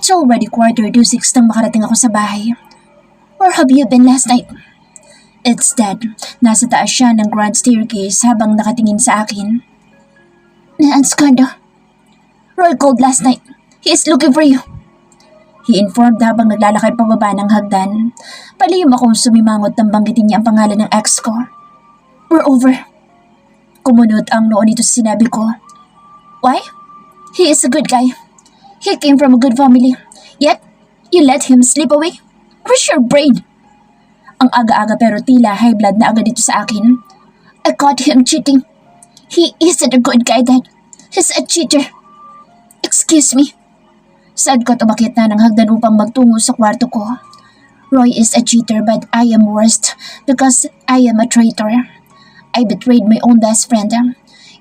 It's already 5:45 nang makarating ako sa bahay. Where have you been last night? It's dead. Nasa taas siya ng grand staircase habang nakatingin sa akin. Naanskardo. Roy called last night. He is looking for you. He informed habang naglalakad pababa ng hagdan. Palihim akong sumimangot nang banggitin niya ang pangalan ng ex ko. We're over. Kumunot ang noo nito sa sinabi ko. Why? He is a good guy. He came from a good family. Yet, you let him slip away? Where's your brain? Ang aga-aga pero tila high blood na agad dito sa akin. I caught him cheating. He isn't a good guy, Dad. He's a cheater. Excuse me. Saad ko at umakyat na ng hagdan upang magtungo sa kwarto ko. Roy is a cheater but I am worst because I am a traitor. I betrayed my own best friend.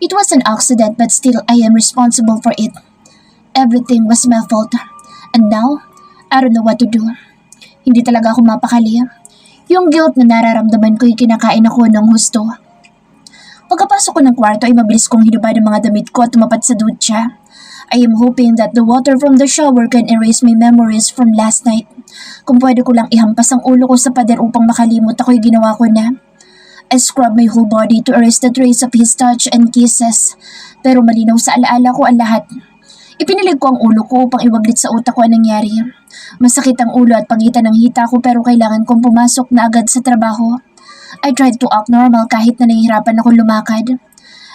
It was an accident but still I am responsible for it. Everything was my fault. And now, I don't know what to do. Hindi talaga ako mapakali. Yung guilt na nararamdaman ko ay kinakain ako ng husto. Pagkapasok ko ng kwarto ay mabilis kong hinubad ang mga damit ko at tumapat sa dutsya. I am hoping that the water from the shower can erase my memories from last night. Kung pwede ko lang ihampas ang ulo ko sa pader upang makalimot ako'y ginawa ko na. I scrubbed my whole body to erase the trace of his touch and kisses. Pero malinaw sa alaala ko ang lahat. Ipinilig ko ang ulo ko upang iwaglit sa utak ko ang nangyari. Masakit ang ulo at pagitan ng hita ko pero kailangan kong pumasok na agad sa trabaho. I tried to act normal kahit na nahihirapan akong lumakad.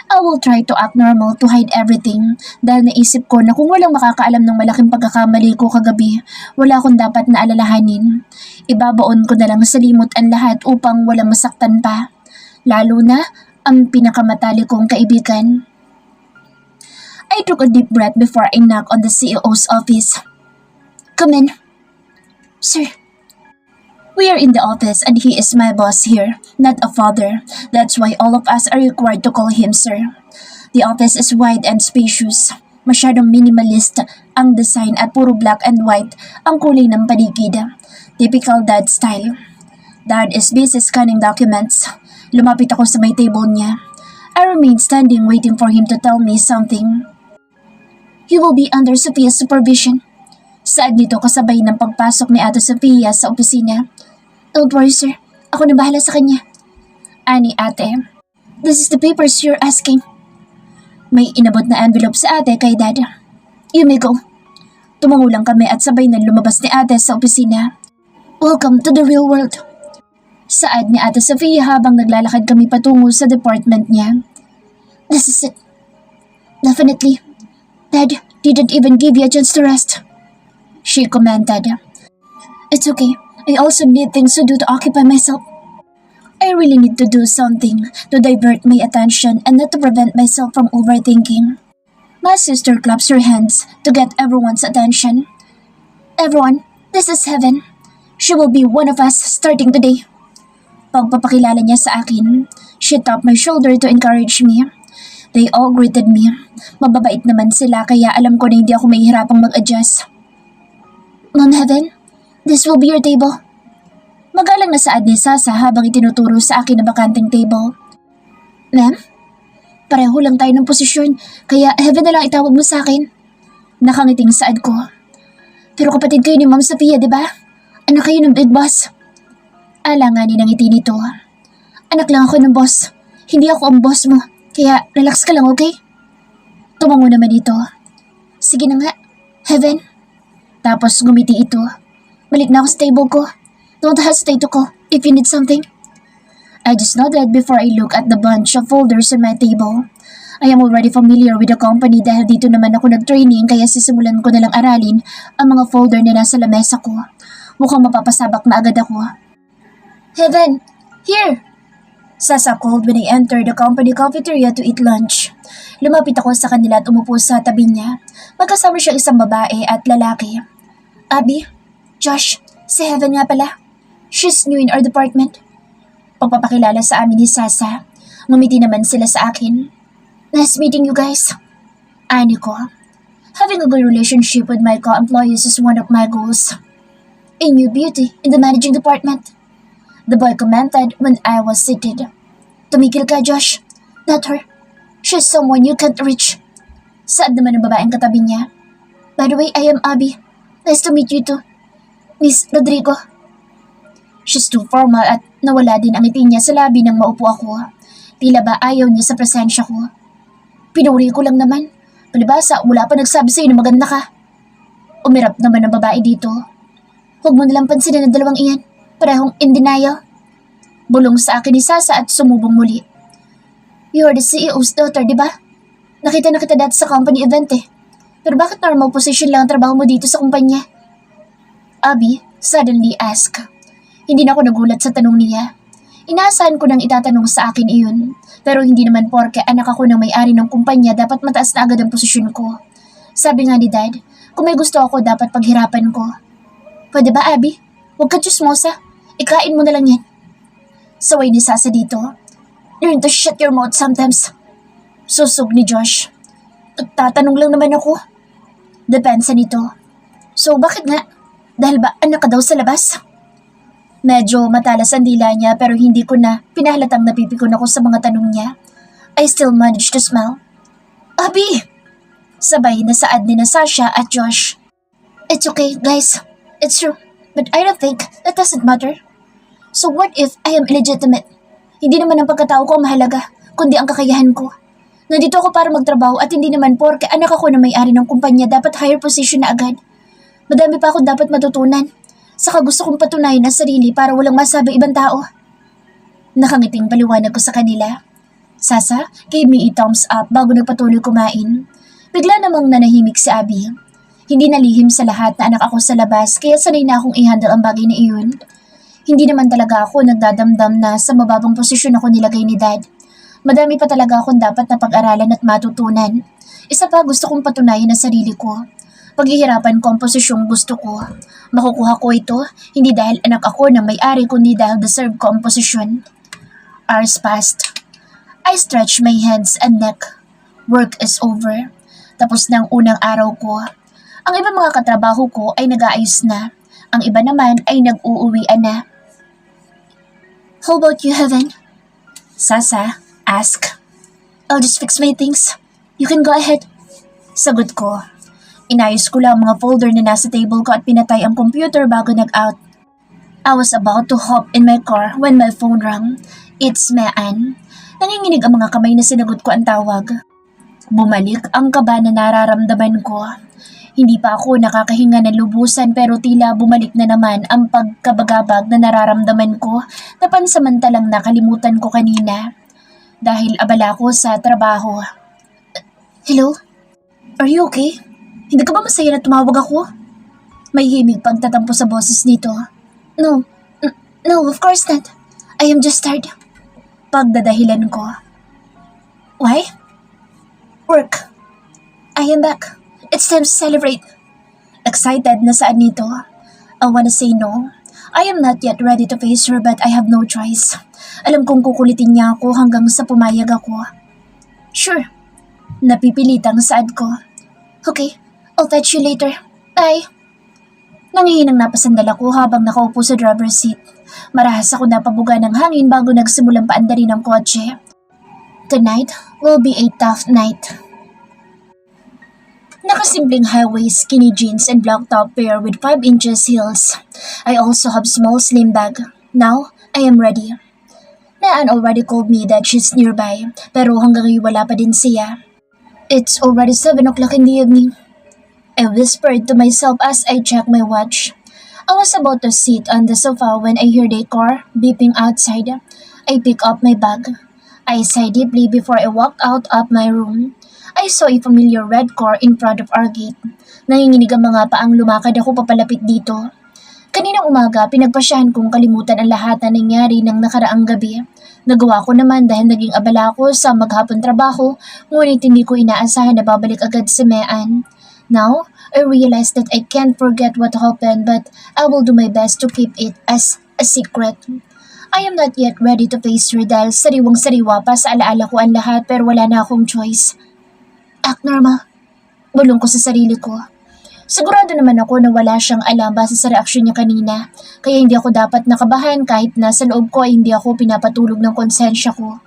I will try to act normal to hide everything dahil naisip ko na kung walang makakaalam ng malaking pagkakamali ko kagabi, wala akong dapat na alalahanin. Ibabaon ko na lang sa limot ang lahat upang walang masaktan pa. Lalo na ang pinakamatali kong kaibigan. I took a deep breath before I knocked on the CEO's office. Come in. Sir. We are in the office and he is my boss here, not a father. That's why all of us are required to call him sir. The office is wide and spacious. Masyadong minimalist ang design at puro black and white ang kulay ng paligid. Typical dad style. Dad is busy scanning documents. Lumapit ako sa may table niya. I remained standing waiting for him to tell me something. You will be under Sophia's supervision. Saad nito kasabay ng pagpasok ni Ate Sophia sa opisina. Don't worry sir, ako na bahala sa kanya. Ani ate. This is the papers you're asking. May inabot na envelope sa ate kay Dad. You may go. Tumango lang kami at sabay na lumabas ni ate sa opisina. Welcome to the real world. Saad ni Ate Sophia habang naglalakad kami patungo sa department niya. This is it. Definitely. Dad didn't even give you a chance to rest. She commented. It's okay. I also need things to do to occupy myself. I really need to do something to divert my attention and not to prevent myself from overthinking. My sister claps her hands to get everyone's attention. Everyone, this is Heaven. She will be one of us starting today. Pagpapakilala niya sa akin, she tapped my shoulder to encourage me. They all greeted me. Mababait naman sila kaya alam ko na hindi ako mahihirapang mag-adjust. Ma'am Heaven, this will be your table. Magalang na saad ni Sasa habang itinuturo sa akin na bakanting table. Ma'am, pareho lang tayo ng posisyon, kaya Heaven na lang itawag mo sa akin. Nakangiting saad ko. Pero kapatid kayo ni Ma'am Sophia, di ba? Anak kayo ng big boss. Alanganin ang ngiti nito. Anak lang ako ng boss. Hindi ako ang boss mo, kaya relax ka lang, okay? Tumango naman dito. Sige na nga, Heaven. Tapos gumiti ito. Balik na ako sa table ko. Don't hesitate to call if you need something. I just nodded before I look at the bunch of folders on my table. I am already familiar with the company dahil dito naman ako nag-training kaya sisimulan ko na lang aralin ang mga folder na nasa lamesa ko. Mukhang mapapasabak na agad ako. Heaven! Here! Sasa called when I entered the company cafeteria to eat lunch. Lumapit ako sa kanila at umupo sa tabi niya. Magkasama siya isang babae at lalaki. Abby, Josh, si Heaven nga pala. She's new in our department. Pagpapakilala sa amin ni Sasa, ngumiti naman sila sa akin. Nice meeting you guys. Ani ko, having a good relationship with my co-employees is one of my goals. A new beauty in the managing department. The boy commented when I was seated. Tumigil ka, Josh. Not her. She's someone you can't reach. Saad naman ng babaeng katabi niya. By the way, I am Abby. Nice to meet you too, Miss Rodrigo. She's too formal at nawala din ang ngiti niya sa labi nang maupo ako. Tila ba ayaw niya sa presensya ko. Pinuri ko lang naman. Palibasa, wala pa nagsabi sa'yo na maganda ka. Umirap naman ang babae dito. Huwag mo nalang pansinin ang dalawang iyan. Parehong in denial. Bulong sa akin ni Sasa at sumubong muli. You're the CEO's daughter, di ba? Nakita na kita dati sa company event eh. Pero bakit normal position lang ang trabaho mo dito sa kumpanya? Abby suddenly asked. Hindi na ako nagulat sa tanong niya. Inaasahan ko nang itatanong sa akin iyon. Pero hindi naman porke anak ako ng may-ari ng kumpanya dapat mataas na agad ang posisyon ko. Sabi nga ni Dad, kung may gusto ako dapat paghirapan ko. Pwede ba, Abby? Huwag ka chismosa. Ikain mo na lang yan. Saway ni Sasa dito. Learn to shut your mouth sometimes. Susog ni Josh. Tatanong lang naman ako. Depensa nito. So bakit nga? Dahil ba anak ka daw sa labas? Medyo matalas ang dila niya pero hindi ko na pinahalatang napipikon ako sa mga tanong niya. I still managed to smile. Abby! Sabay na saad ni na Sasha at Josh. It's okay, guys. It's true. But I don't think that doesn't matter. So what if I am illegitimate? Hindi naman ang pagkatao ko ang mahalaga, kundi ang kakayahan ko. Nandito ako para magtrabaho at hindi naman porke anak ako na may-ari ng kumpanya dapat higher position na agad. Madami pa akong dapat matutunan. Saka gusto kong patunayan ang sarili para walang masabi ibang tao. Nakangiting paliwanag ko sa kanila. Sasa gave me a thumbs up bago nagpatuloy kumain. Bigla namang nanahimik si Abby. Hindi nalihim sa lahat na anak ako sa labas kaya sanay na akong i-handle ang bagay na iyon. Hindi naman talaga ako nagdadamdam na sa mababang posisyon ako nilagay ni Dad. Madami pa talaga akong dapat na pag-aralan at matutunan. Isa pa gusto kong patunayan ang sarili ko. Paghihirapan ko ang posisyong gusto ko. Makukuha ko ito, hindi dahil anak ako na may-ari kundi dahil deserve ko ang posisyon. Hours passed. I stretched my hands and neck. Work is over. Tapos na ang unang araw ko. Ang iba mga katrabaho ko ay nag-aayos na. Ang iba naman ay nag-uuwian na. How about you, Heaven? Sasa ask. I'll just fix my things. You can go ahead. Sagot ko. Inayos ko lang mga folder na nasa table ko at pinatay ang computer bago nag-out. I was about to hop in my car when my phone rang. It's Mean. Nanginginig ang mga kamay na sinagot ko ang tawag. Bumalik ang kaba na nararamdaman ko. Hindi pa ako nakakahinga ng lubusan pero tila bumalik na naman ang pagkabagabag na nararamdaman ko na pansamantalang nakalimutan ko kanina. Dahil abala ko sa trabaho. Hello? Are you okay? Hindi ka ba masaya na tumawag ako? May himig pagtatampo sa boses nito. No, of course not. I am just tired. Pagdadahilan ko. Why? Work. I am back. It's time to celebrate. Excited na saan nito. I wanna say no. I am not yet ready to face her but I have no choice. Alam kong kukulitin niya ako hanggang sa pumayag ako. Sure. Napipilitang saad ko. Okay, I'll fetch you later. Bye. Nangihinang napasandal ako habang nakaupo sa driver's seat. Marahas ako napabuga ng hangin bago nagsimulang paandarin ng kotse. Tonight will be a tough night. Nakasimpleng highway, skinny jeans and black top pair with 5 inches heels. I also have small slim bag. Now, I am ready. Naan already called me that she's nearby, pero hanggang ngayon wala pa din siya. It's already 7 o'clock in the evening. I whispered to myself as I checked my watch. I was about to sit on the sofa when I heard a car beeping outside. I picked up my bag. I sighed deeply before I walked out of my room. I saw a familiar red car in front of our gate. Nanginginig ang mga paang lumakad ako papalapit dito. Kaninang umaga, pinagpasyahan kong kalimutan ang lahat na nangyari ng nakaraang gabi. Nagawa ko naman dahil naging abala ako sa maghapon trabaho, ngunit hindi ko inaasahan na babalik agad si Mean. Now, I realize that I can't forget what happened but I will do my best to keep it as a secret. I am not yet ready to face her dahil sariwang-sariwa pa sa alaala ko ang lahat pero wala na akong choice. Act normal. Bulong ko sa sarili ko. Sigurado naman ako na wala siyang alam base sa reaksyon niya kanina, kaya hindi ako dapat nakabahan kahit na sa loob ko ay hindi ako pinapatulog ng konsensya ko.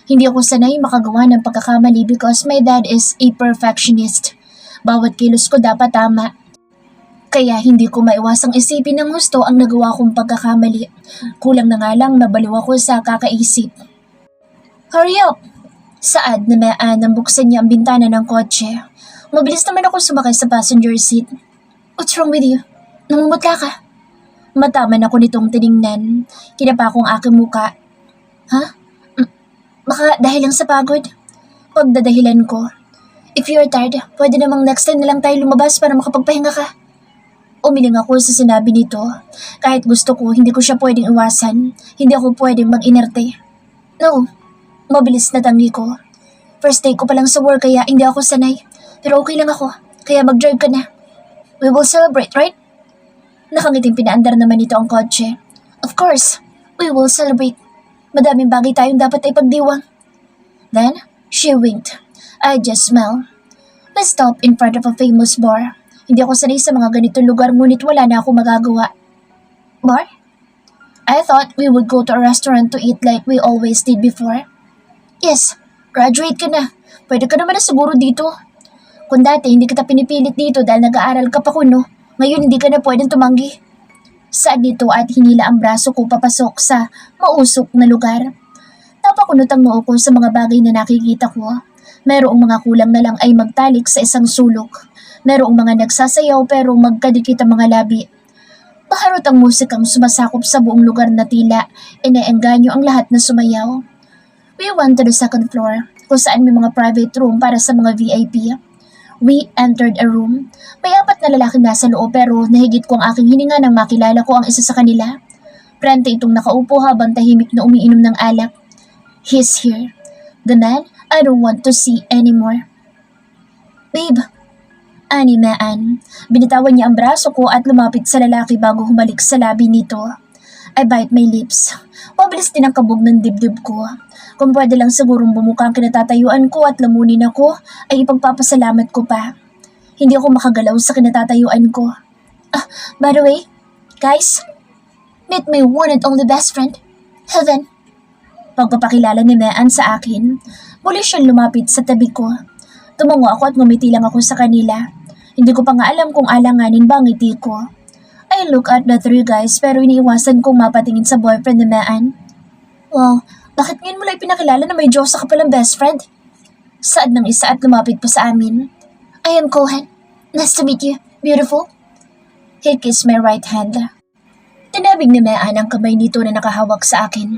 Hindi ako sanay makagawa ng pagkakamali because my dad is a perfectionist. Bawat kilos ko dapat tama. Kaya hindi ko maiwasang isipin ng gusto ang nagawa kong pagkakamali. Kulang na nga lang nabaliw ako sa kakaisip. Hurry up! Saad na mayaan nang buksan niya ang bintana ng kotse. Mabilis naman ako sumakay sa passenger seat. What's wrong with you? Namumutla ka? Mataman ako nitong tiningnan. Kinapa ko ang aking muka. Ha? Baka dahil lang sa pagod? Pagdadahilan ko. If you're tired, pwede namang next time na lang tayo lumabas para makapagpahinga ka. Umiling ako sa sinabi nito. Kahit gusto ko, hindi ko siya pwedeng iwasan. Hindi ako pwedeng mag-inerte. No, mabilis na tanggi ko. First day ko pa lang sa work kaya hindi ako sanay. Pero okay lang ako, kaya mag-drive ka na. We will celebrate, right? Nakangiting pinaandar naman nito ang kotse. Of course, we will celebrate. Madaming bagay tayong dapat ay pagdiwang. Then, she winked. I just smiled. We stopped in front of a famous bar. Hindi ako sanay sa mga ganitong lugar ngunit wala na ako magagawa. Bar? I thought we would go to a restaurant to eat like we always did before. Yes, graduate ka na. Pwede ka naman na siguro dito. Kung dati hindi kita pinipilit dito dahil nag-aaral ka pa kuno, ngayon hindi ka na pwedeng tumanggi. Saad nito at hinila ang braso ko papasok sa mausok na lugar. Napakunot ang noo ko sa mga bagay na nakikita ko. Merong mga kulang na lang ay magtalik sa isang sulok. Merong mga nagsasayaw pero magkadikit ang mga labi. Baharot ang musikang sumasakop sa buong lugar na tila inaengganyo ang lahat na sumayaw. We went to the second floor kung saan may mga private room para sa mga VIP. We entered a room. May 4 na lalaking nasa loob pero nahigit ko ang aking hininga nang makilala ko ang isa sa kanila. Prente itong nakaupo habang tahimik na umiinom ng alak. He's here. The man I don't want to see anymore. Babe, animaan. Binitawan niya ang braso ko at lumapit sa lalaki bago humalik sa labi nito. I bite my lips. Mabilis din ang kabog ng dibdib ko. Kung pwede lang sigurong bumuka ang kinatatayuan ko at lamunin ako, ay ipagpapasalamat ko pa. Hindi ako makagalaw sa kinatatayuan ko. By the way, guys, meet my one and only best friend, Heaven. Pagpapakilala ni Mean sa akin, muli siyang lumapit sa tabi ko. Tumango ako at ngumiti lang ako sa kanila. Hindi ko pa nga alam kung alanganin ba ang ngiti ko. I look at the 3 guys pero iniiwasan kong mapatingin sa boyfriend ni Mean. Wow, bakit ngayon mo lang pinakilala na may Diyosa ka palang best friend? Saad ng isa at lumapit pa sa amin. I am Cohen. Nice to meet you. Beautiful. He kissed my right hand. Tinabig ni Mean ang kamay nito na nakahawak sa akin.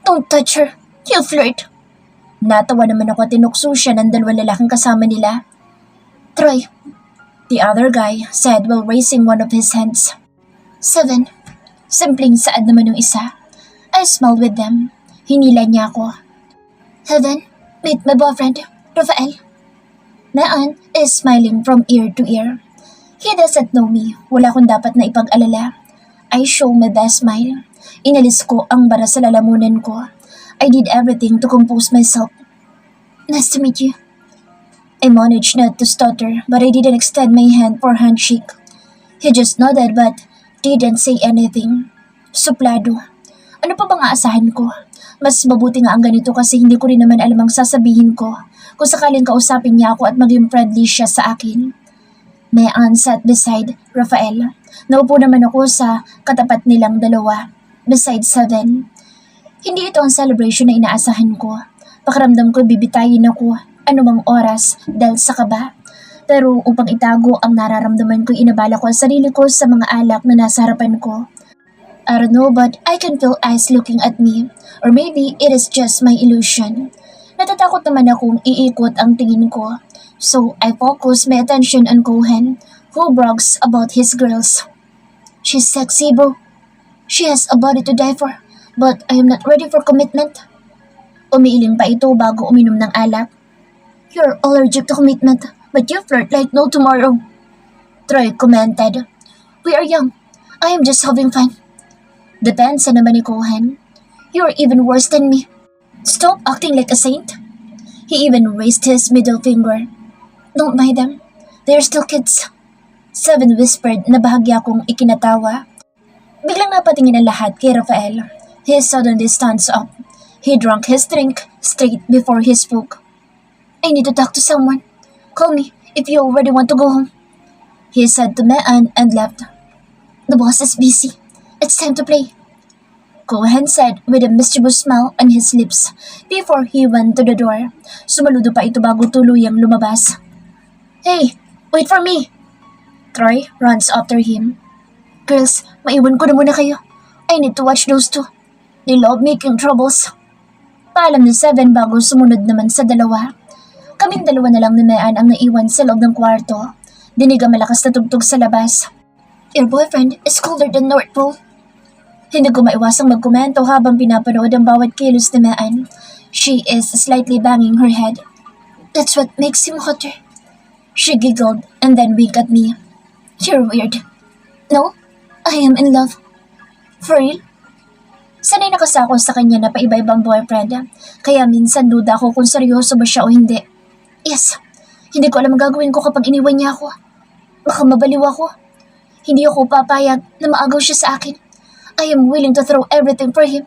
Don't touch her. You flirt. Natawa naman ako at tinukso siya ng 2 lalaking kasama nila. Troy, the other guy said while raising one of his hands. 7. Simpleng saad naman yung isa. I smiled with them. Hinila niya ako. Heaven, meet my boyfriend, Rafael. Mean is smiling from ear to ear. He doesn't know me. Wala akong dapat na ipag-alala. I show my best smile. Inalis ko ang bara sa lalamunan ko. I did everything to compose myself. Nice to meet you. I managed not to stutter, but I didn't extend my hand for handshake. He just nodded but didn't say anything. Suplado. Ano pa bang aasahan ko? Mas mabuti nga ang ganito kasi hindi ko rin naman alam ang sasabihin ko kung sakaling kausapin niya ako at maging friendly siya sa akin. Mean sat beside Rafael. Naupo naman ako sa katapat nilang dalawa, beside 7. Hindi ito ang celebration na inaasahan ko. Pakiramdam ko bibitayin ako anumang oras dahil sa kaba. Pero upang itago ang nararamdaman ko, inabala ko ang sarili ko sa mga alak na nasa harapan ko. I don't know but I can feel eyes looking at me. Or maybe it is just my illusion. Natatakot naman akong iikot ang tingin ko. So I focus my attention on Cohen, who brags about his girls. She's sexy, bro. She has a body to die for. But I am not ready for commitment. Umiiling pa ito bago uminom ng alak. You're allergic to commitment, but you flirt like no tomorrow. Troy commented. We are young. I am just having fun. Depensa naman ni Cohen. You're even worse than me. Stop acting like a saint. He even raised his middle finger. Don't mind them. They're still kids. 7 whispered na bahagya kong ikinatawa. Biglang napatingin ang lahat kay Rafael. He suddenly stands up. He drank his drink straight before he spoke. I need to talk to someone. Call me if you already want to go home. he said to Mean and left. The boss is busy. It's time to play, Cohen said with a mischievous smile on his lips before he went to the door. Sumaludo pa ito bago tuluyang lumabas. Hey, wait for me! Troy runs after him. Girls, maiwan ko na muna kayo. I need to watch those two. They love making troubles. Paalam ni Seven bago sumunod naman sa dalawa. Kaming dalawa na lang ni Mean ang naiwan sa loob ng kwarto. Dinig ang malakas na tugtog sa labas. Your boyfriend is colder than North Pole. Hindi ko maiwasang magkomento habang pinapanood ang bawat kilos ni Mean. She is slightly banging her head. That's what makes him hotter. She giggled and then winked at me. You're weird. No, I am in love. For real? Sanay nakasako sa kanya na paiba-ibang boyfriend, kaya minsan duda ako kung seryoso ba siya o hindi. Yes, hindi ko alam ang gagawin ko kapag iniwan niya ako. Baka mabaliw ako. Hindi ako papayag na maagaw siya sa akin. I am willing to throw everything for him.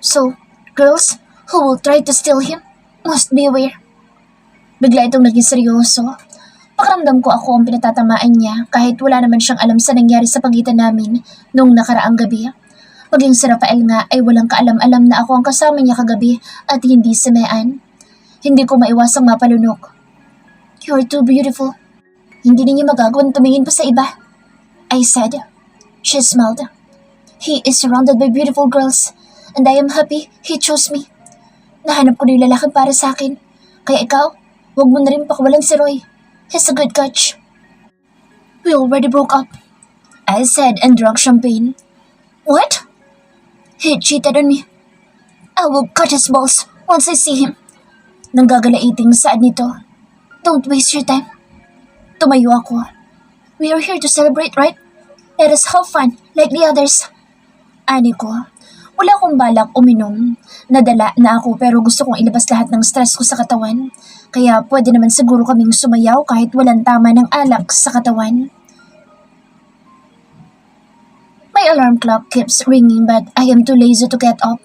So, girls who will try to steal him must be aware. Bigla itong naging seryoso. Pakiramdam ko ako ang pinatatamaan niya kahit wala naman siyang alam sa nangyari sa pagitan namin nung nakaraang gabi. Maging si Rafael nga ay walang kaalam-alam na ako ang kasama niya kagabi at hindi si Mean. Hindi ko maiwasang mapalunok. You're too beautiful. Hindi niya magagawang tumingin pa sa iba, I said. She smiled. He is surrounded by beautiful girls, and I am happy he chose me. Nahanap ko na yung lalaki para sa akin. Kaya ikaw, huwag mo na rin pakawalan si Roy. He's a good catch. We already broke up, I said and drank champagne. What? He cheated on me. I will cut his balls once I see him. Nanggagalaiting saad nito. Don't waste your time. Tumayo ako. We are here to celebrate, right? Let us have fun like the others. Ani ko, wala akong balak uminom. Nadala na ako pero gusto kong ilabas lahat ng stress ko sa katawan. Kaya pwede naman siguro kaming sumayaw kahit walang tama ng alak sa katawan. My alarm clock keeps ringing but I am too lazy to get up.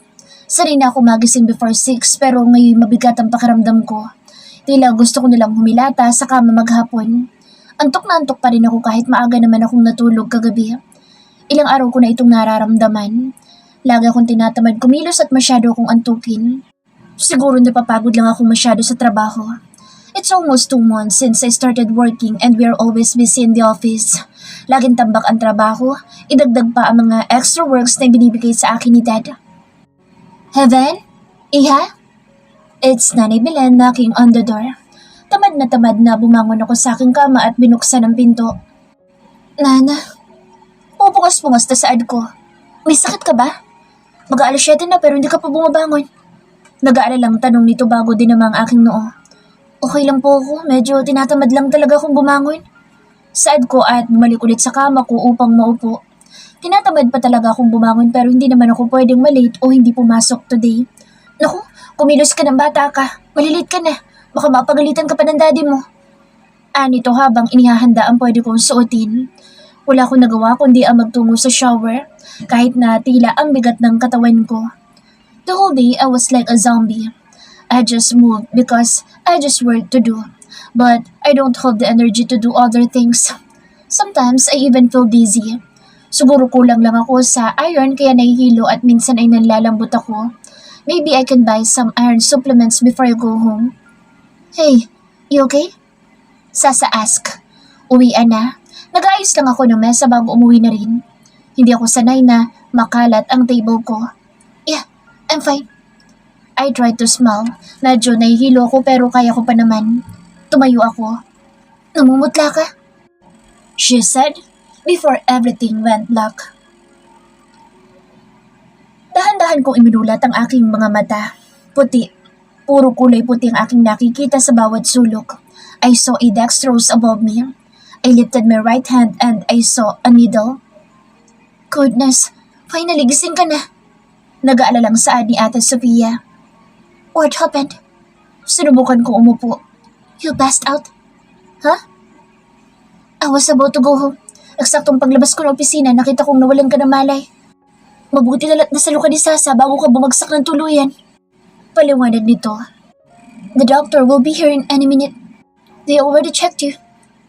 Sanay na ako magising before 6 pero ngayon mabigat ang pakiramdam ko. Tila gusto ko nilang humilata sa kama maghapon. Antok na antok pa rin ako kahit maaga naman akong natulog kagabi. Ilang araw ko na itong nararamdaman. Lagi akong tinatamad kumilos at masyado akong antukin. Siguro napapagod lang ako masyado sa trabaho. It's almost 2 months since I started working and we are always busy in the office. Laging tambak ang trabaho, idagdag pa ang mga extra works na binibigay sa akin ni Dad. Heaven? Iha? It's Nanay Belen knocking on the door. Tamad na bumangon ako sa aking kama at binuksan ang pinto. Nana, pupungas-pungas na saad ko. May sakit ka ba? Mag-aalas 7 na pero hindi ka pa bumabangon. Nag-aalalang tanong nito bago din naman ang aking noo. Okay lang po ako, medyo tinatamad lang talaga akong bumangon. Saad ko at bumalik ulit sa kama ko upang maupo. Tinatamad pa talaga akong bumangon pero hindi naman ako pwedeng malate o hindi pumasok today. Naku, kumilos ka ng bata ka. Malilate ka na. Baka mapagalitan ka pa ng daddy mo. Anito habang inihahanda ang pwede kong suotin. Wala akong nagawa kundi ang magtungo sa shower kahit na tila ang bigat ng katawan ko. The whole day I was like a zombie. I just moved because I just work to do. But I don't have the energy to do other things. Sometimes I even feel dizzy. Siguro kulang lang ako sa iron kaya nahihilo at minsan ay nanlalambot ako. Maybe I can buy some iron supplements before I go home. Hey, you okay? Sasa ask. Uwian na. Nag-aayos lang ako ng mesa bago umuwi na rin. Hindi ako sanay na makalat ang table ko. Yeah, I'm fine. I tried to smile. Medyo nahihilo ako pero kaya ko pa naman. Tumayo ako. Namumutla ka? She said before everything went black. Dahan-dahan kong iminulat ang aking mga mata. Puti. Puro kulay puti ang aking nakikita sa bawat sulok. I saw a dextrose above me. I lifted my right hand and I saw a needle. Goodness, finally gising ka na. Nag-aalalang saad ni Ate Sofia. What happened? Sinubukan kong umupo. You passed out? Huh? I was about to go home. Eksaktong paglabas ko ng opisina, nakita kong nawalan ka ng malay. Mabuti na nasalo ka ni Sasa bago ka bumagsak ng tuluyan. Paliwanag nito. The doctor will be here in any minute. They already checked you.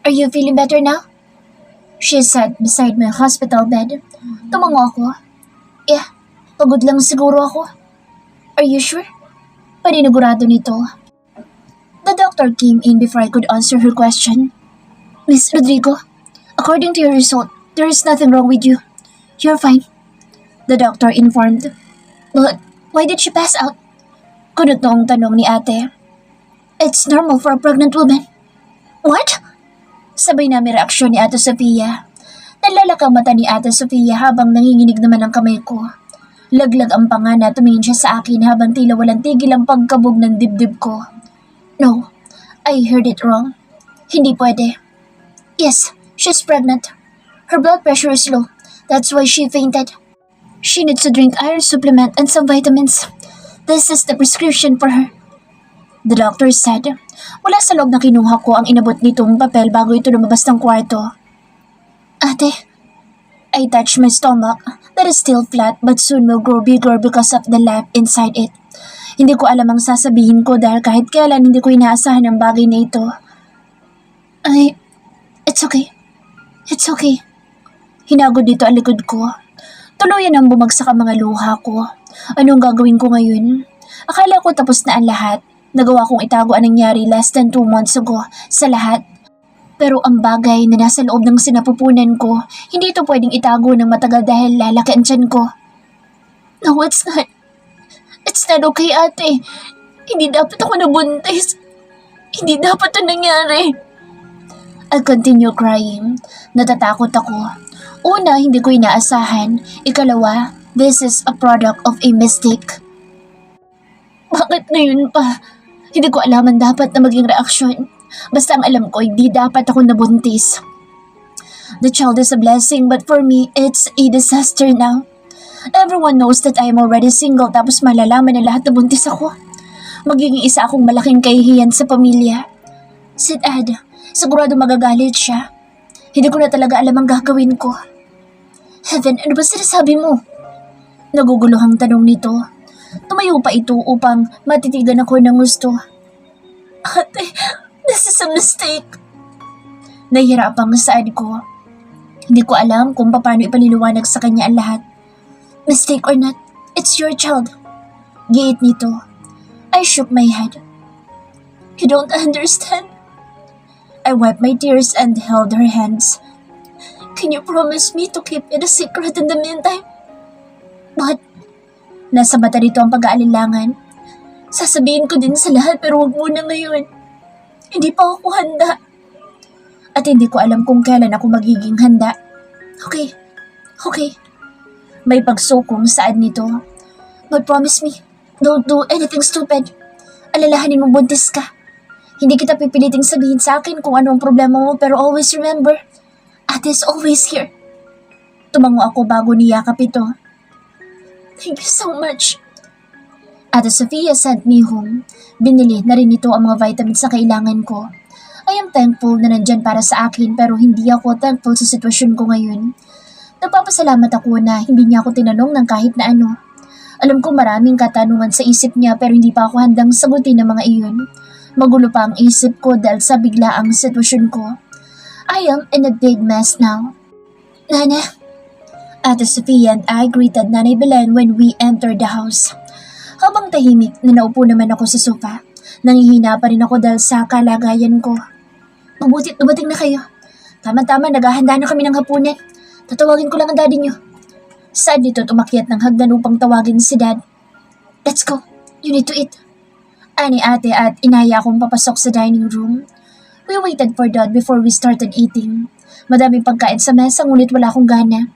Are you feeling better now? She sat beside my hospital bed. Tumango ako. Yeah, pagod lang siguro ako. Are you sure? Paninigurado nito. The doctor came in before I could answer her question. Miss Rodrigo, according to your result, there is nothing wrong with you. You're fine, the doctor informed. But why did she pass out? Kunot noong tanong ni ate. It's normal for a pregnant woman. What? Sabay namin reaksyon ni Ate Sofia. Nalalak ang mata ni Ate Sofia habang nanginginig naman ang kamay ko. Laglag ang panga na tumingin siya sa akin habang tila walang tigil ang pagkabog ng dibdib ko. No, I heard it wrong. Hindi pwede. Yes, she's pregnant. Her blood pressure is low. That's why she fainted. She needs to drink iron supplement and some vitamins. This is the prescription for her. The doctor said. Wala sa loob na kinuha ko ang inabot nitong papel bago ito lumabas ng kwarto. Ate, I touched my stomach. That is still flat but soon will grow bigger because of the lump inside it. Hindi ko alam ang sasabihin ko dahil kahit kailan hindi ko inaasahan ang bagay na ito. It's okay. It's okay. Hinagod dito ang likod ko. Tuluyan ang bumagsak ang mga luha ko. Anong gagawin ko ngayon? Akala ko tapos na ang lahat. Nagawa kong itago ang nangyari less than 2 months ago sa lahat. Pero ang bagay na nasa loob ng sinapupunan ko, hindi ito pwedeng itago ng matagal dahil lalaki ang tiyan ko. No, it's not. It's not okay, ate. Hindi dapat ako nabuntis. Hindi dapat ito nangyari. I'll continue crying. Natatakot ako. Una, hindi ko inaasahan. Ikalawa, this is a product of a mistake. Bakit ngayon pa? Hindi ko alam ang dapat na maging reaksyon. Basta ang alam ko, hindi dapat ako nabuntis. The child is a blessing, but for me, it's a disaster now. Everyone knows that I am already single tapos malalaman na lahat na buntis ako. Magiging isa akong malaking kahihiyan sa pamilya. Si Dad, sigurado magagalit siya. Hindi ko na talaga alam ang gagawin ko. Heaven, ano ba sinasabi mo? Naguguluhang tanong nito. Tumayo pa ito upang matitigan ako ng gusto. Ate, this is a mistake. Nahihirapang saad ko. Hindi ko alam kung paano ipaliliwanag sa kanya ang lahat. Mistake or not, it's your child. Giit nito. I shook my head. You don't understand. I wiped my tears and held her hands. Can you promise me to keep it a secret in the meantime? But nasa mata nito ang pag-aalinlangan. Sasabihin ko din sa lahat pero wag muna ngayon. Hindi pa ako handa. At hindi ko alam kung kailan ako magiging handa. Okay. May pagsukong saad nito. But promise me, don't do anything stupid. Alalahanin mong buntis ka. Hindi kita pipiliting sabihin sa akin kung ano ang problema mo pero always remember, Ate is always here. Tumango ako bago niyakap ito. Thank you so much. Ate Sofia sent me home. Binili na rin ito ang mga vitamins na kailangan ko. I am thankful na nandyan para sa akin pero hindi ako thankful sa sitwasyon ko ngayon. Nagpapasalamat ako na hindi niya ako tinanong ng kahit na ano. Alam ko maraming katanungan sa isip niya pero hindi pa ako handang sagutin ang mga iyon. Magulo pa ang isip ko dahil sa biglaang sitwasyon ko. I am in a big mess now. Nana, Ate Sofia and I greeted Nanay Belen when we entered the house. Habang tahimik na naupo naman ako sa sofa, nangihina pa rin ako dahil sa kalagayan ko. Mabutit dumating na kayo. Tama-tama, naghahanda na kami ng hapunan. Tatawagin ko lang ang daddy niyo. Saad nito tumakyat ng hagdan upang tawagin si Dad. Let's go. You need to eat. Ani ate at inaya akong papasok sa dining room. We waited for Dad before we started eating. Madaming pagkain sa mesa ngunit wala akong gana.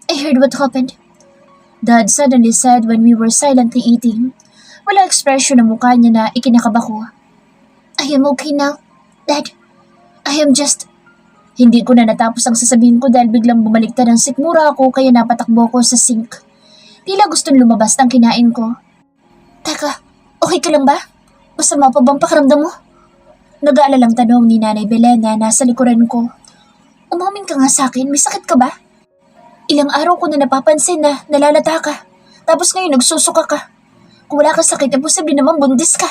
I heard what happened. Dad suddenly said when we were silently eating. Wala ekspresyon ng mukha niya na ikinakaba ko. I am okay now, Dad. I am just... Hindi ko na natapos ang sasabihin ko dahil biglang bumaliktad ang sikmura ako kaya napatakbo ko sa sink. Tila gustong lumabas ng kinain ko. Teka, okay ka lang ba? Masama pa bang pakiramdam mo? Nag-aalalang tanong ni Nanay Belen na nasa likuran ko. Umamin ka nga sa akin, may sakit ka ba? Ilang araw ko na napapansin na nalalata ka. Tapos ngayon nagsusuka ka. Kung wala ka sakit, posible naman buntis ka.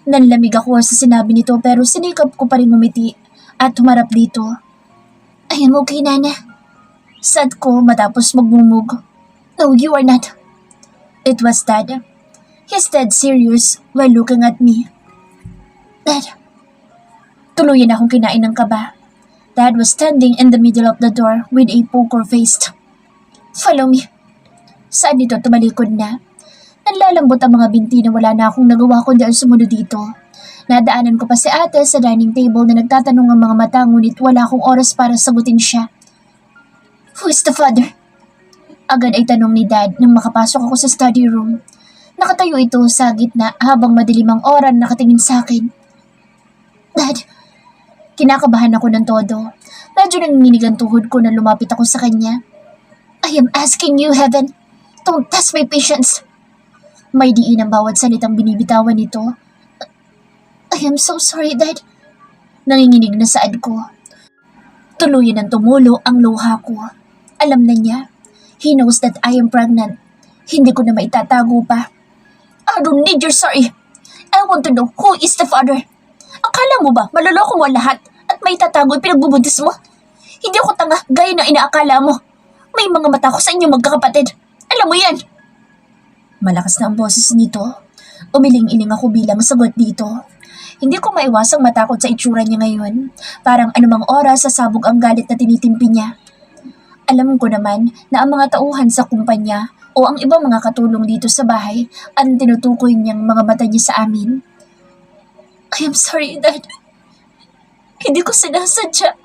Nanlamig ako sa sinabi nito pero sinikap ko pa rin umiti at humarap dito. I I am okay, Nana. Saad ko matapos magmumug. No, you are not. It was Dad. He's dead serious while looking at me. Dad. Tuluyan akong kinain ng kaba. Dad was standing in the middle of the door with a poker face. Follow me. Saan nito tumalikod na? Nanlalambot ang mga binti na wala na akong nagawa kundi ang sumunod dito. Nadaanan ko pa si ate sa dining table na nagtatanong ang mga mata ngunit wala akong oras para sagutin siya. Who is the father? Agad ay tanong ni Dad nang makapasok ako sa study room. Nakatayo ito sa gitna habang madilim ang oran nakatingin sa akin. Dad, kinakabahan ako ng todo. Medyo nanginginig ang tuhod ko na lumapit ako sa kanya. I am asking you, Heaven. Don't test my patience. May diin ang bawat salitang binibitawan nito. I am so sorry, Dad. Nanginginig na saad ko. Tuluyan ang tumulo ang luha ko. Alam na niya. He knows that I am pregnant. Hindi ko na maitatago pa. I don't need your sorry. I want to know who is the father. Akala mo ba maloloko mo lahat at may tatago at pinagbubuntis mo? Hindi ako tanga gaya ng inaakala mo. May mga mata ko sa inyo magkakapatid. Alam mo yan. Malakas na ang boses nito. Umiling-iling ako bilang sagot dito. Hindi ko maiwasang matakot sa itsura niya ngayon. Parang anumang oras sasabog ang galit na tinitimpi niya. Alam ko naman na ang mga tauhan sa kumpanya o ang ibang mga katulong dito sa bahay ang tinutukoy niyang mga mata niya sa amin. I am sorry, Dad. Hindi ko sinasadya.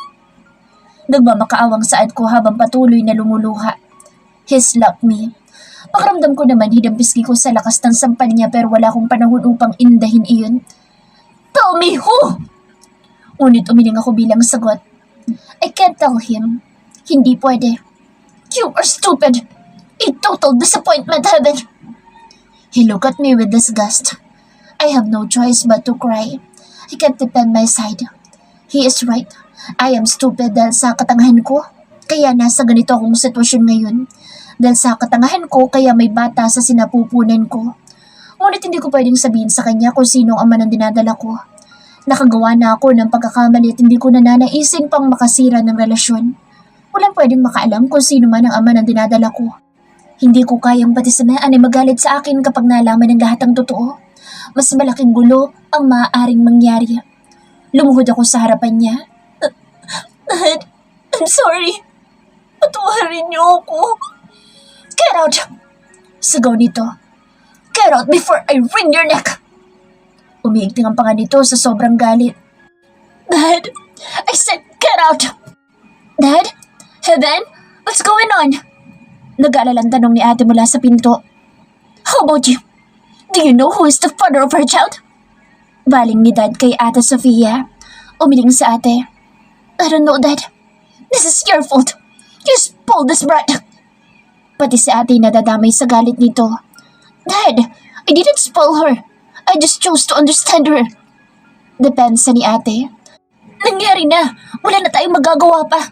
Nagmamakaawang saad ko habang patuloy na lumuluha. He slapped me. Pakiramdam ko naman hidampiski ko sa lakas ng sampal niya pero wala akong panahon upang indahin iyon. Tell me who! Ngunit umiling ako bilang sagot. I can't tell him. Hindi pwede. You are stupid. A total disappointment, Heaven. He looked at me with disgust. I have no choice but to cry. I can't defend my side. He is right. I am stupid dahil sa katangahan ko. Kaya nasa ganito akong sitwasyon ngayon. Dahil sa katangahan ko, kaya may bata sa sinapupunan ko. Ngunit hindi ko pwedeng sabihin sa kanya kung sino ang ama ng dinadala ko. Nakagawa na ako ng pagkakamali at hindi ko nananaisin pang makasira ng relasyon. Walang pwedeng makaalam kung sino man ang ama ng dinadala ko. Hindi ko kayang patisamaan ay magalit sa akin kapag nalaman ng lahat ng totoo. Mas malaking gulo ang maaaring mangyari. Lumuhod ako sa harapan niya. Dad, I'm sorry. Patawarin niyo ako. Get out! Sigaw nito. Get out before I wring your neck! Umiigting ang panga nito sa sobrang galit. Dad! I said get out! Dad? Heaven? What's going on? Nag-aalalang tanong ni ate mula sa pinto. How about you? Do you know who is the father of her child? Baling ni Dad kay ate Sofia. Umiling sa ate. I don't know, Dad. This is your fault. You spoiled this brat. Pati si ate nadadamay sa galit nito. Dad, I didn't spoil her. I just chose to understand her. Depensa ni ate. Nangyari na. Wala na tayong magagawa pa.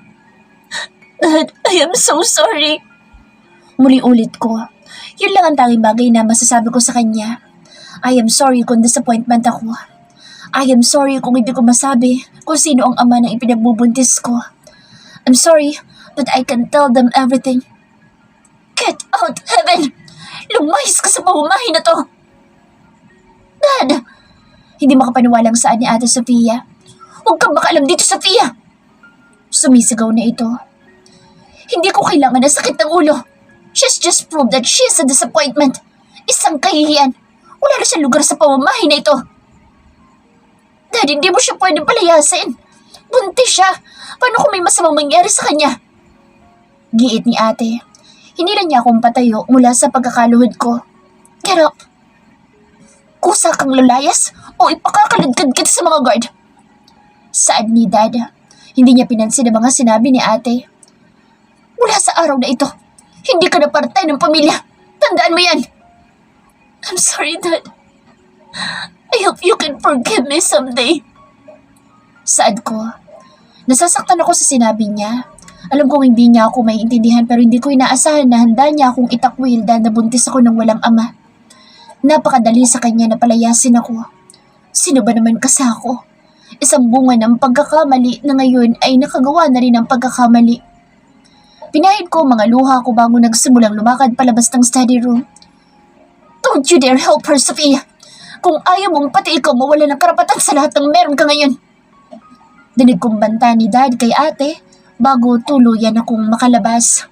Dad, I am so sorry. Muli ulit ko. Yun lang ang tanging bagay na masasabi ko sa kanya. I am sorry kung disappointment ako. I am sorry kung hindi ko masabi kung sino ang ama ng ipinagbubuntis ko. I'm sorry, but I can tell them everything. Get out, Heaven! Lumayas ka sa pamamahay na to! Dad! Hindi makapaniwalang saan ni Ate Sofia. Huwag kang makaalam dito, Sofia! Sumisigaw na ito. Hindi ko kailangan ng sakit ng ulo. She's just proved that she's a disappointment. Isang kahihiyan. Wala na siyang lugar sa pamamahay na ito. Dad, hindi mo siya pwedeng palayasin. Buntis siya. Paano kung may masamang mangyari sa kanya? Giit ni ate. Hinila niya akong patayo mula sa pagkakaluhod ko. Get up. Kusa kang lalayas o ipakakalagkad kita sa mga guard. Saad ni Dad. Hindi niya pinansin ang mga sinabi ni ate. Mula sa araw na ito, hindi ka na partay ng pamilya. Tandaan mo yan. I'm sorry, Dad. I hope you can forgive me someday. Saad ko. Nasasaktan ako sa sinabi niya. Alam kong hindi niya ako maiintindihan pero hindi ko inaasahan na handa niya akong itakwil dahil nabuntis ako ng walang ama. Napakadali sa kanya na palayasin ako. Sino ba naman kasi ako? Isang bunga ng pagkakamali na ngayon ay nakagawa na rin ng pagkakamali. Pinahid ko mga luha ko bago nagsimulang lumakad palabas ng study room. Don't you dare help her, Sophia! Kung ayaw mong pati ikaw mawala ng karapatan sa lahat ng meron ka ngayon. Dinig kong banta ni Dad kay ate bago tuluyan akong makalabas.